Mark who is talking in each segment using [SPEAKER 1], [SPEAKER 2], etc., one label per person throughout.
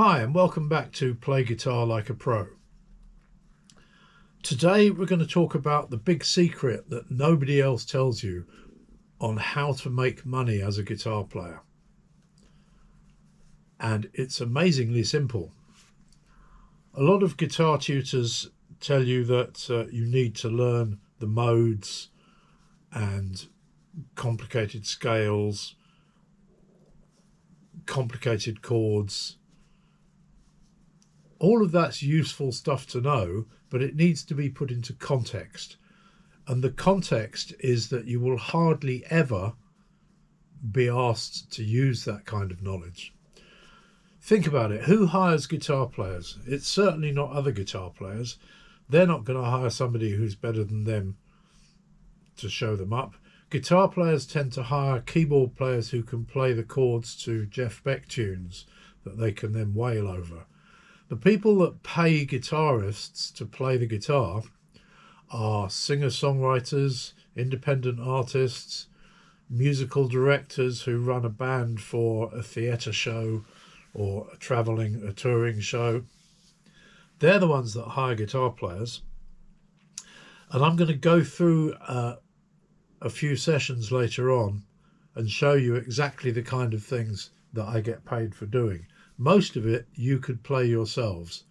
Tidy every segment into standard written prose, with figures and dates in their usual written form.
[SPEAKER 1] Hi and welcome back to Play Guitar Like a Pro. Today we're going to talk about the big secret that nobody else tells you on how to make money as a guitar player. And it's amazingly simple. A lot of guitar tutors tell you that you need to learn the modes and complicated scales, complicated chords. All of that's useful stuff to know, but it needs to be put into context. And the context is that you will hardly ever be asked to use that kind of knowledge. Think about it. Who hires guitar players? It's certainly not other guitar players. They're not going to hire somebody who's better than them to show them up. Guitar players tend to hire keyboard players who can play the chords to Jeff Beck tunes that they can then wail over. The people that pay guitarists to play the guitar are singer-songwriters, independent artists, musical directors who run a band for a theatre show or a touring show. They're the ones that hire guitar players. And I'm going to go through a few sessions later on and show you exactly the kind of things that I get paid for doing. Most of it you could play yourselves.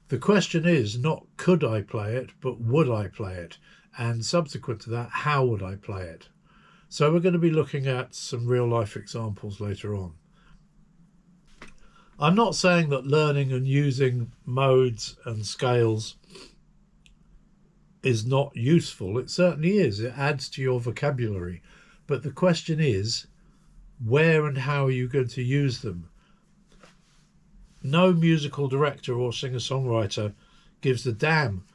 [SPEAKER 1] The question is not could I play it, but would I play it? And subsequent to that, how would I play it? So we're going to be looking at some real life examples later on. I'm not saying that learning and using modes and scales is not useful. It certainly is. It adds to your vocabulary. But the question is, where and how are you going to use them? No musical director or singer-songwriter gives a damn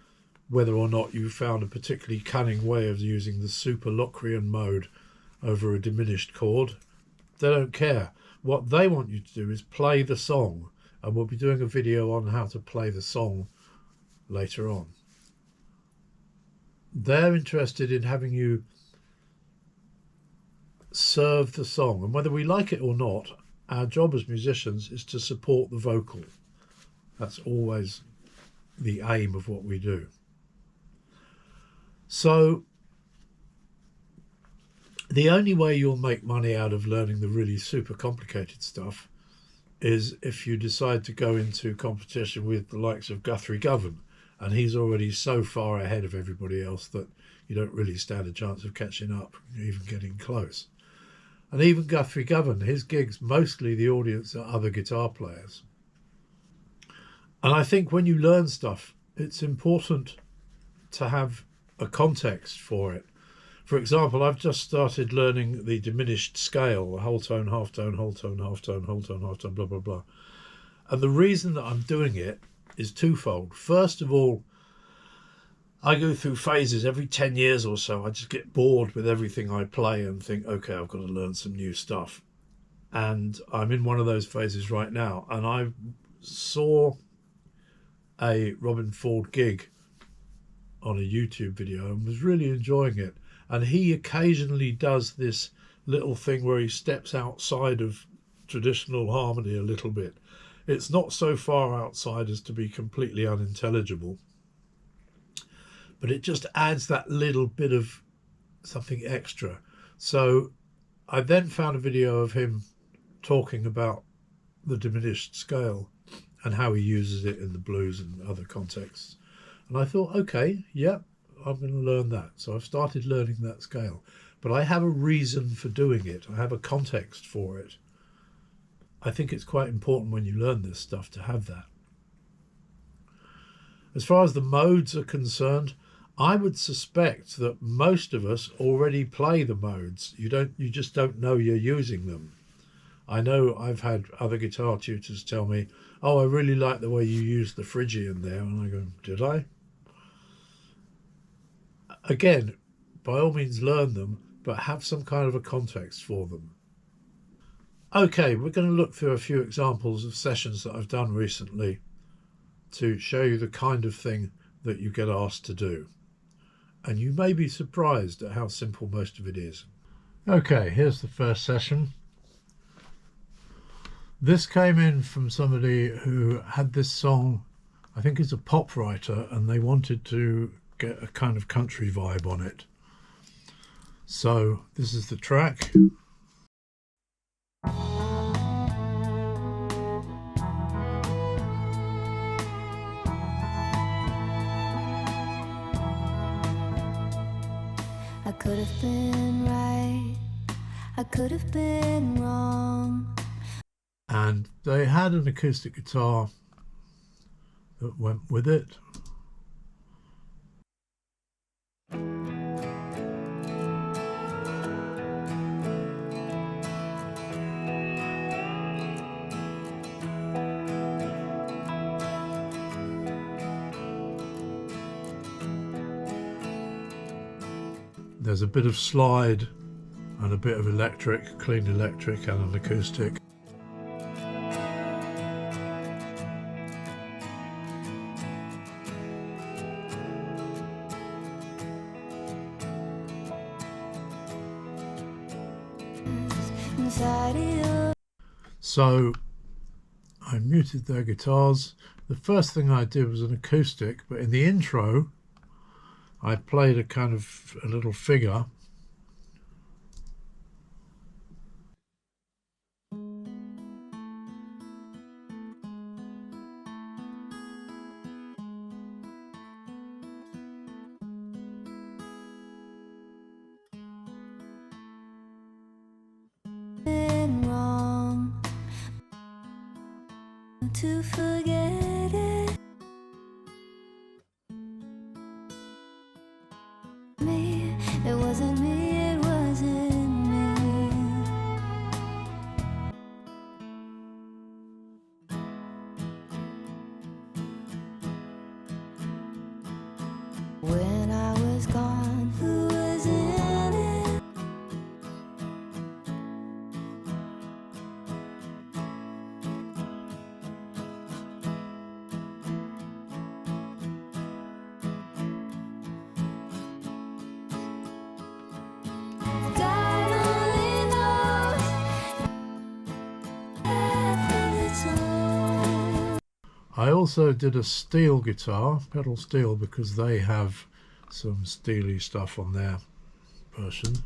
[SPEAKER 1] whether or not you found a particularly cunning way of using the super Locrian mode over a diminished chord. They don't care. What they want you to do is play the song, and we'll be doing a video on how to play the song later on. They're interested in having you serve the song, and whether we like it or not, our job as musicians is to support the vocal. That's always the aim of what we do. So the only way you'll make money out of learning the really super complicated stuff is if you decide to go into competition with the likes of Guthrie Govan, and he's already so far ahead of everybody else that you don't really stand a chance of catching up, even getting close. And even Guthrie Govan, his gigs, mostly the audience are other guitar players. And I think when you learn stuff, it's important to have a context for it. For example, I've just started learning the diminished scale, the whole tone, half tone, whole tone, half tone, whole tone, half tone, blah, blah, blah. And the reason that I'm doing it is twofold. First of all, I go through phases every 10 years or so. I just get bored with everything I play and think, okay, I've got to learn some new stuff. And I'm in one of those phases right now. And I saw a Robin Ford gig on a YouTube video and was really enjoying it. And he occasionally does this little thing where he steps outside of traditional harmony a little bit. It's not so far outside as to be completely unintelligible, but it just adds that little bit of something extra. So I then found a video of him talking about the diminished scale and how he uses it in the blues and other contexts. And I thought, okay, yeah, I'm going to learn that. So I've started learning that scale. But I have a reason for doing it. I have a context for it. I think it's quite important when you learn this stuff to have that. As far as the modes are concerned, I would suspect that most of us already play the modes. You just don't know you're using them. I know I've had other guitar tutors tell me, oh, I really like the way you use the Phrygian there. And I go, did I? Again, by all means learn them, but have some kind of a context for them. Okay, we're going to look through a few examples of sessions that I've done recently to show you the kind of thing that you get asked to do. And you may be surprised at how simple most of it is. Okay, here's the first session. This came in from somebody who had this song, I think he's a pop writer, and they wanted to get a kind of country vibe on it. So this is the track.
[SPEAKER 2] I could have been right, I could have been wrong.
[SPEAKER 1] And they had an acoustic guitar that went with it. There's a bit of slide and a bit of electric, clean electric and an acoustic. So I muted their guitars. The first thing I did was an acoustic, but in the intro I played a kind of a little figure.
[SPEAKER 2] To forget it. Me, it wasn't me, it wasn't me. When I was gone, who was in it?
[SPEAKER 1] I also did a steel guitar, pedal steel, because they have some steely stuff on their version.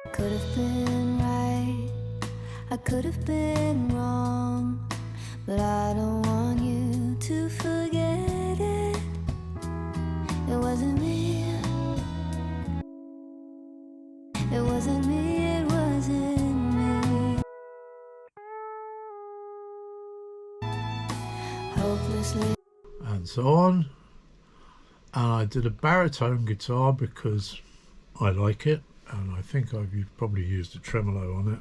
[SPEAKER 2] I could have been right, I could have been wrong, but I don't want you to forget it. It wasn't me, it wasn't me, it wasn't me. Hopelessly.
[SPEAKER 1] And so on. And I did a baritone guitar because I like it, and I think I've probably used a tremolo on it.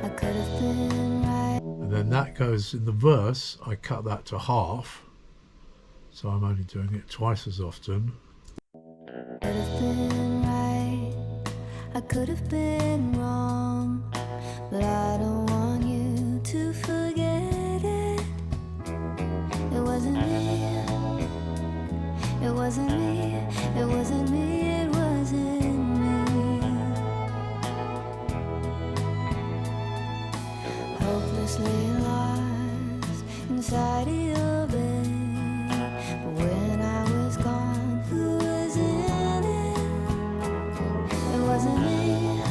[SPEAKER 2] I could have been right.
[SPEAKER 1] And then that goes in the verse, I cut that to half, so I'm only doing it twice as often.
[SPEAKER 2] I could have been right, I could have been wrong, but I don't want you to forget it. It wasn't me, it wasn't me, it wasn't me, it wasn't me. Hopelessly lost inside of your bed, but when I was gone, who was in it? It wasn't me,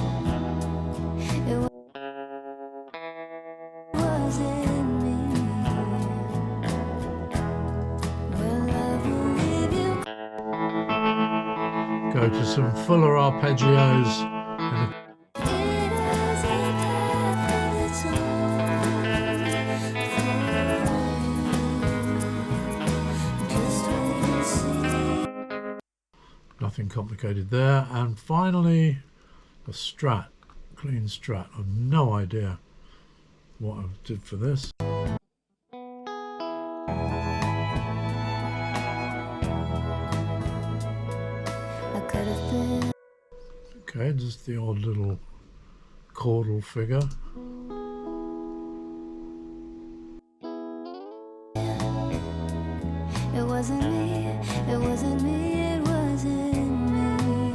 [SPEAKER 2] it wasn't me. When love will leave you.
[SPEAKER 1] Go to some fuller arpeggios and
[SPEAKER 2] It has a path of its own. Just wait and see.
[SPEAKER 1] nothing complicated there. And finally, a Strat, clean Strat. I've no idea what I did for this.
[SPEAKER 2] I could have been.
[SPEAKER 1] Okay, just the odd little chordal figure.
[SPEAKER 2] It wasn't me, it wasn't me, it wasn't me.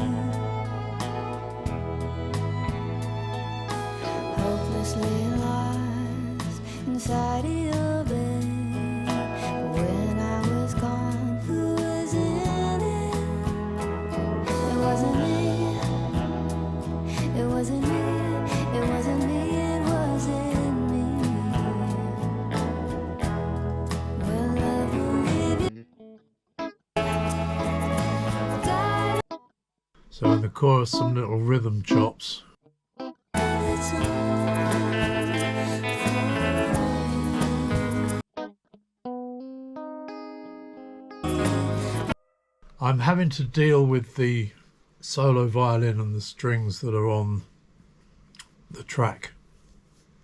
[SPEAKER 2] Hopelessly lost inside of your bed. When I was gone, who was in it? It wasn't me, it wasn't me, it wasn't me, it wasn't me. Well, love will leave you.
[SPEAKER 1] So in the chorus, some little rhythm chops. I'm having to deal with the solo violin and the strings that are on the track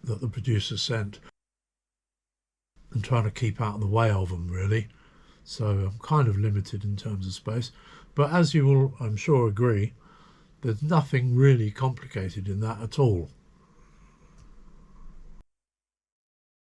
[SPEAKER 1] that the producer sent, and trying to keep out of the way of them, really. So I'm kind of limited in terms of space. But as you will, I'm sure, agree, there's nothing really complicated in that at all.